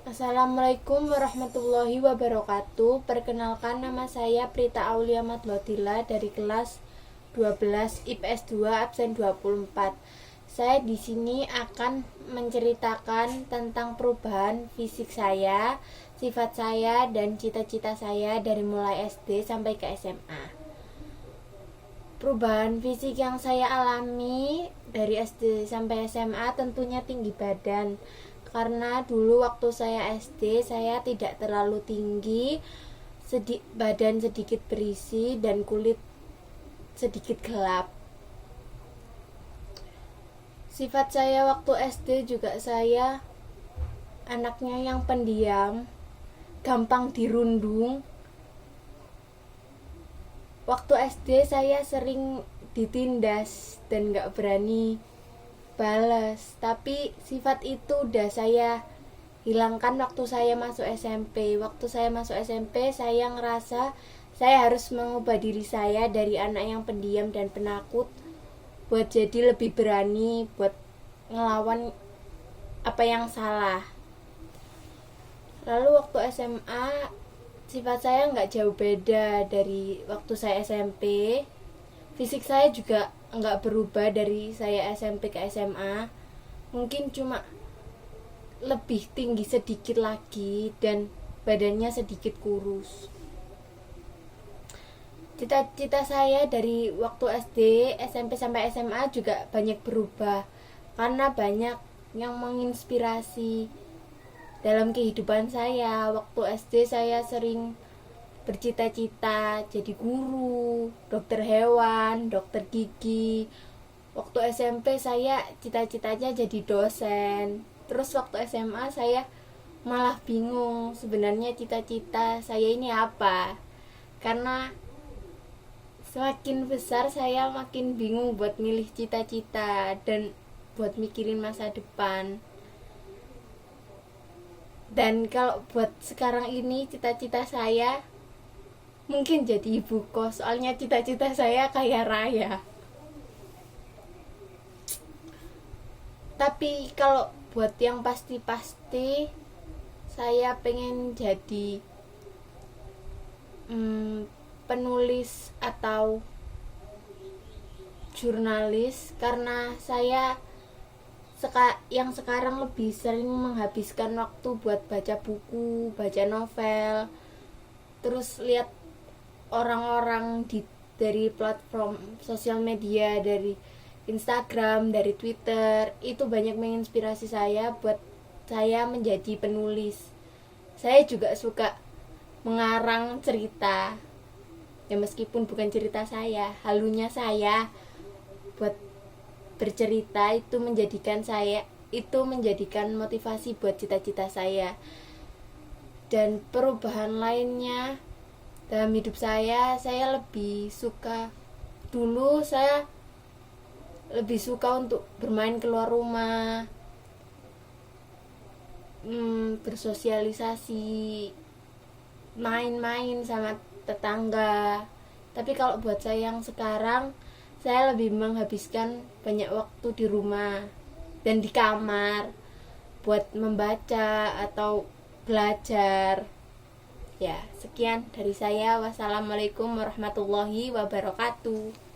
Assalamualaikum warahmatullahi wabarakatuh. Perkenalkan, nama saya Prita Aulia Madlotila dari kelas 12 IPS 2 absen 24. Saya di sini akan menceritakan tentang perubahan fisik saya, sifat saya, dan cita-cita saya dari mulai SD sampai ke SMA. Perubahan fisik yang saya alami dari SD sampai SMA tentunya tinggi badan. Karena dulu waktu saya SD saya tidak terlalu tinggi, badan sedikit berisi dan kulit sedikit gelap. Sifat saya waktu SD juga saya anaknya yang pendiam, gampang dirundung. Waktu SD saya sering ditindas dan gak berani balas, tapi sifat itu udah saya hilangkan waktu saya masuk SMP. Waktu saya masuk SMP, saya ngerasa saya harus mengubah diri saya dari anak yang pendiam dan penakut buat jadi lebih berani buat ngelawan apa yang salah. Lalu waktu SMA, sifat saya nggak jauh beda dari waktu saya SMP. Fisik saya juga nggak berubah dari saya SMP ke SMA. Mungkin cuma lebih tinggi sedikit lagi dan badannya sedikit kurus. Cita-cita saya dari waktu SD, SMP sampai SMA juga banyak berubah karena banyak yang menginspirasi dalam kehidupan saya. Waktu SD saya sering bercita-cita jadi guru, dokter hewan, dokter gigi. Waktu SMP saya cita-citanya jadi dosen. Terus waktu SMA saya malah bingung sebenarnya cita-cita saya ini apa. Karena semakin besar saya makin bingung buat milih cita-cita dan buat mikirin masa depan. Dan kalau buat sekarang ini cita-cita saya mungkin jadi ibu kos, soalnya cita-cita saya kaya raya. Tapi kalau buat yang pasti-pasti, saya pengen jadi penulis atau jurnalis, karena saya yang sekarang lebih sering menghabiskan waktu buat baca buku, baca novel, terus lihat orang-orang dari platform sosial media, dari Instagram, dari Twitter, itu banyak menginspirasi saya buat saya menjadi penulis. Saya juga suka mengarang cerita, ya meskipun bukan cerita saya, halunya saya buat bercerita itu menjadikan motivasi buat cita-cita saya. Dan perubahan lainnya dalam hidup saya lebih suka, dulu saya lebih suka untuk bermain keluar rumah, bersosialisasi, main-main sama tetangga. Tapi kalau buat saya yang sekarang, saya lebih menghabiskan banyak waktu di rumah dan di kamar buat membaca atau belajar. Ya, sekian dari saya. Wassalamualaikum warahmatullahi wabarakatuh.